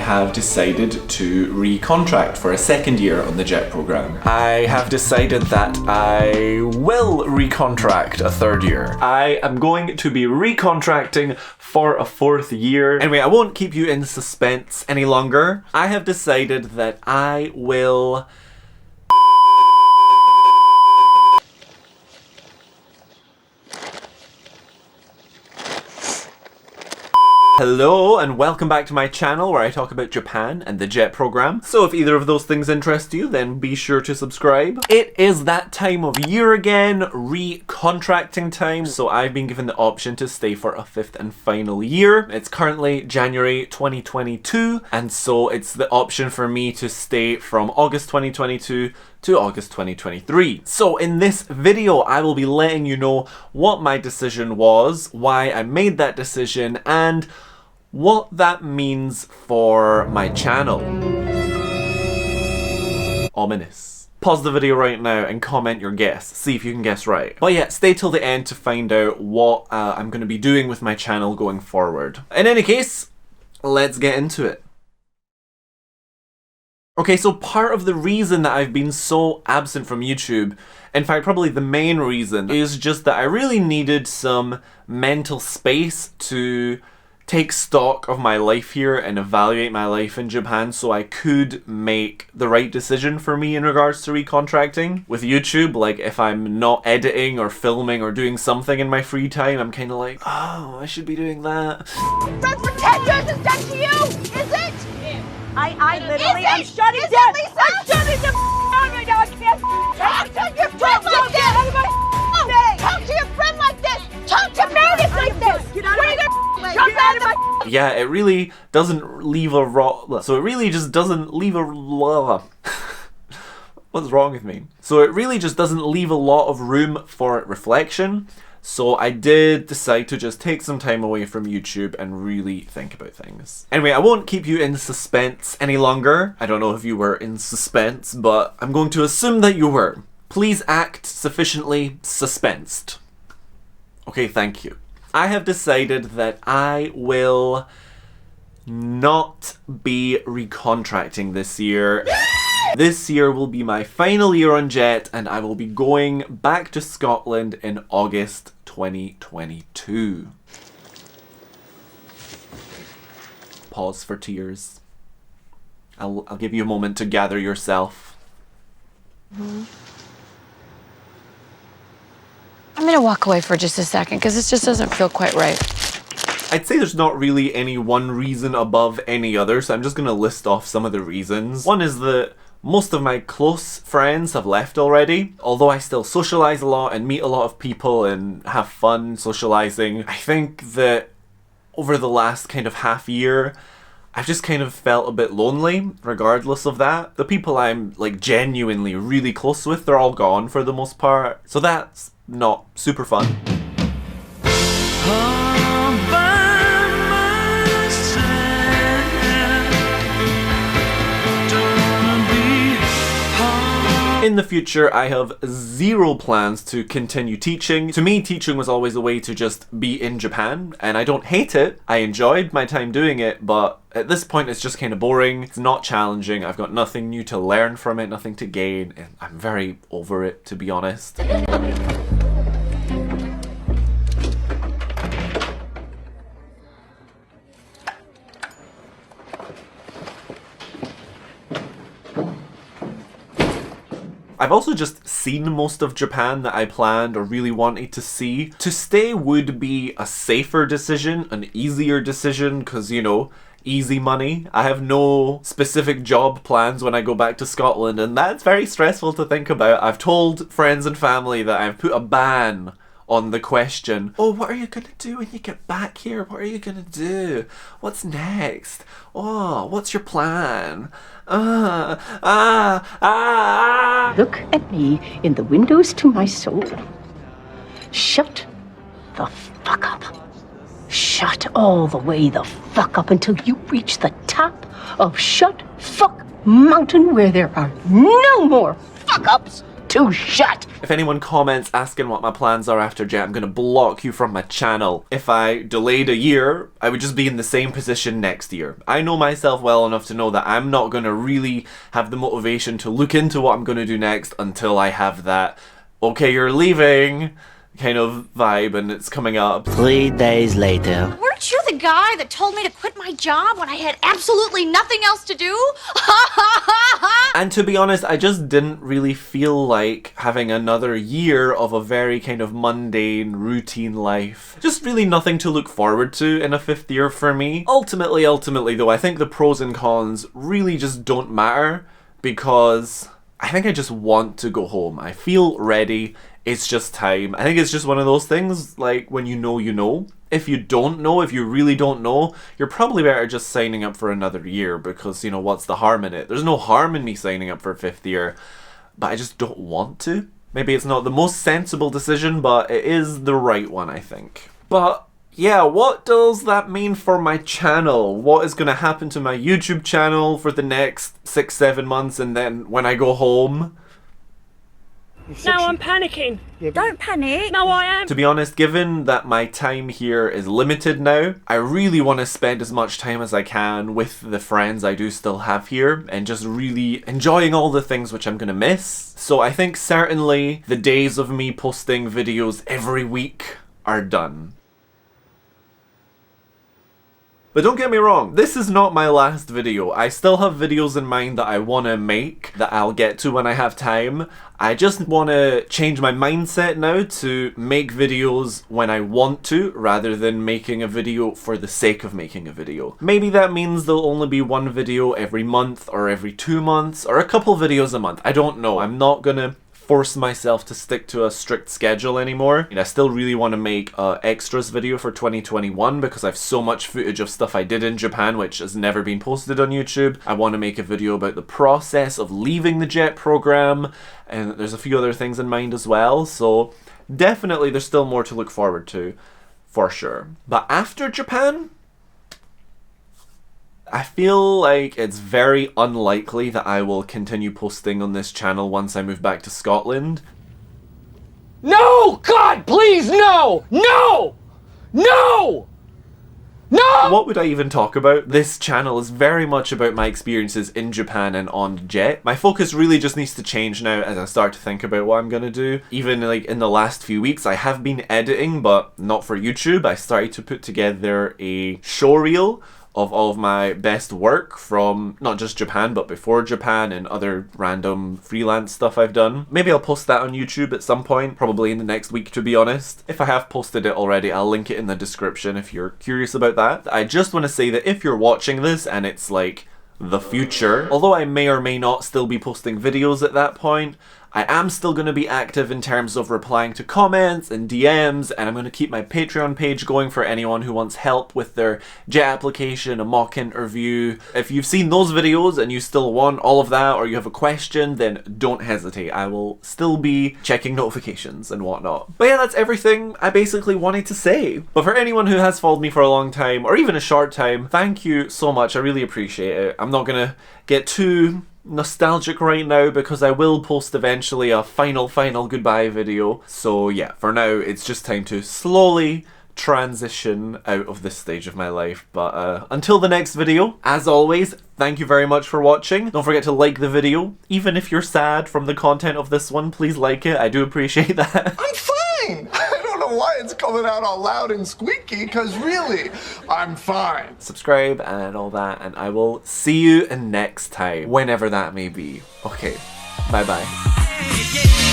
have decided to recontract for a second year on the JET program. I have decided that I will recontract a third year. I am going to be recontracting for a fourth year. Anyway, I won't keep you in suspense any longer. I have decided that I will... Hello and welcome back to my channel where I talk about Japan and the JET program. So if either of those things interest you, then be sure to subscribe. It is that time of year again, recontracting time. So I've been given the option to stay for a fifth and final year. It's currently January 2022, and so it's the option for me to stay from August 2022 to August 2023. So in this video, I will be letting you know what my decision was, why I made that decision, and what that means for my channel. Ominous. Pause the video right now and comment your guess. See if you can guess right. But yeah, stay till the end to find out what I'm going to be doing with my channel going forward. In any case, let's get into it. Okay, so part of the reason that I've been so absent from YouTube, in fact probably the main reason, is just that I really needed some mental space to take stock of my life here and evaluate my life in Japan so I could make the right decision for me in regards to recontracting. With YouTube, like if I'm not editing or filming or doing something in my free time, I'm kind of like, oh, I should be doing that. Friends for 10 years is that to you? Is it? I literally am shutting down. I'm shutting the down right now. I can't talk to your friend like this. Talk to your friend like this. Talk to Meredith like this. Get out of my jump out of my. Yeah, it really doesn't leave a So it really just doesn't leave a What's wrong with me? So it really just doesn't leave a lot of room for reflection. So I did decide to just take some time away from YouTube and really think about things. Anyway, I won't keep you in suspense any longer. I don't know if you were in suspense, but I'm going to assume that you were. Please act sufficiently suspensed. Okay, thank you. I have decided that I will not be recontracting this year. This year will be my final year on JET, and I will be going back to Scotland in August 2022. Pause for tears. I'll give you a moment to gather yourself. I'm gonna walk away for just a second because this just doesn't feel quite right. I'd say there's not really any one reason above any other, so I'm just gonna list off some of the reasons. One is that most of my close friends have left already. Although I still socialize a lot and meet a lot of people and have fun socializing, I think that over the last kind of half year, I've just kind of felt a bit lonely regardless of that. The people I'm like genuinely really close with, they're all gone for the most part. So that's not super fun. In the future, I have zero plans to continue teaching. To me, teaching was always a way to just be in Japan, and I don't hate it. I enjoyed my time doing it, but at this point it's just kind of boring. It's not challenging. I've got nothing new to learn from it, nothing to gain, and I'm very over it, to be honest. I've also just seen most of Japan that I planned or really wanted to see. To stay would be a safer decision, an easier decision, because, you know, easy money. I have no specific job plans when I go back to Scotland, and that's very stressful to think about. I've told friends and family that I've put a ban on the question, oh, what are you gonna do when you get back here? What are you gonna do? What's next? Oh, what's your plan? Look at me in the windows to my soul. Shut the fuck up. Shut all the way the fuck up until you reach the top of Shut Fuck Mountain where there are no more fuck ups. to shut. If anyone comments asking what my plans are after Jet, I'm gonna block you from my channel. If I delayed a year, I would just be in the same position next year. I know myself well enough to know that I'm not gonna really have the motivation to look into what I'm gonna do next until I have that, okay, you're leaving kind of vibe and it's coming up. 3 days later. Weren't you the guy that told me to quit my job when I had absolutely nothing else to do? And to be honest, I just didn't really feel like having another year of a very kind of mundane, routine life. Just really nothing to look forward to in a 5th year for me. Ultimately though, I think the pros and cons really just don't matter because I think I just want to go home. I feel ready. It's just time. I think it's just one of those things, like, when you know, you know. If you don't know, if you really don't know, you're probably better just signing up for another year because, you know, what's the harm in it? There's no harm in me signing up for a 5th year, but I just don't want to. Maybe it's not the most sensible decision, but it is the right one, I think. But yeah, what does that mean for my channel? What is going to happen to my YouTube channel for the next 6-7 months and then when I go home? Now I'm panicking. Don't panic. No, I am. To be honest, given that my time here is limited now, I really want to spend as much time as I can with the friends I do still have here and just really enjoying all the things which I'm going to miss. So I think certainly the days of me posting videos every week are done. But don't get me wrong, this is not my last video. I still have videos in mind that I want to make, that I'll get to when I have time. I just want to change my mindset now to make videos when I want to, rather than making a video for the sake of making a video. Maybe that means there'll only be one video every month, or every 2 months, or a couple videos a month. I don't know. I'm not gonna force myself to stick to a strict schedule anymore. And I still really want to make an extras video for 2021 because I have so much footage of stuff I did in Japan which has never been posted on YouTube. I want to make a video about the process of leaving the JET program, and there's a few other things in mind as well, so definitely there's still more to look forward to, for sure. But after Japan, I feel like it's very unlikely that I will continue posting on this channel once I move back to Scotland. No! God, please, no! No! No! No! What would I even talk about? This channel is very much about my experiences in Japan and on JET. My focus really just needs to change now as I start to think about what I'm gonna do. Even like in the last few weeks, I have been editing, but not for YouTube. I started to put together a showreel of all of my best work from not just Japan but before Japan and other random freelance stuff I've done. Maybe I'll post that on YouTube at some point, probably in the next week to be honest. If I have posted it already, I'll link it in the description if you're curious about that. I just want to say that if you're watching this and it's like the future, although I may or may not still be posting videos at that point, I am still going to be active in terms of replying to comments and DMs, and I'm going to keep my Patreon page going for anyone who wants help with their JET application, a mock interview. If you've seen those videos and you still want all of that, or you have a question, then don't hesitate. I will still be checking notifications and whatnot. But yeah, that's everything I basically wanted to say. But for anyone who has followed me for a long time, or even a short time, thank you so much. I really appreciate it. I'm not going to get too nostalgic right now because I will post eventually a final goodbye video. So yeah, for now it's just time to slowly transition out of this stage of my life. But until the next video, as always, thank you very much for watching. Don't forget to like the video. Even if you're sad from the content of this one, please like it. I do appreciate that. I'm fine. I don't know why it's coming out all loud and squeaky, because really, I'm fine. Subscribe and all that, and I will see you next time, whenever that may be. Okay, bye bye.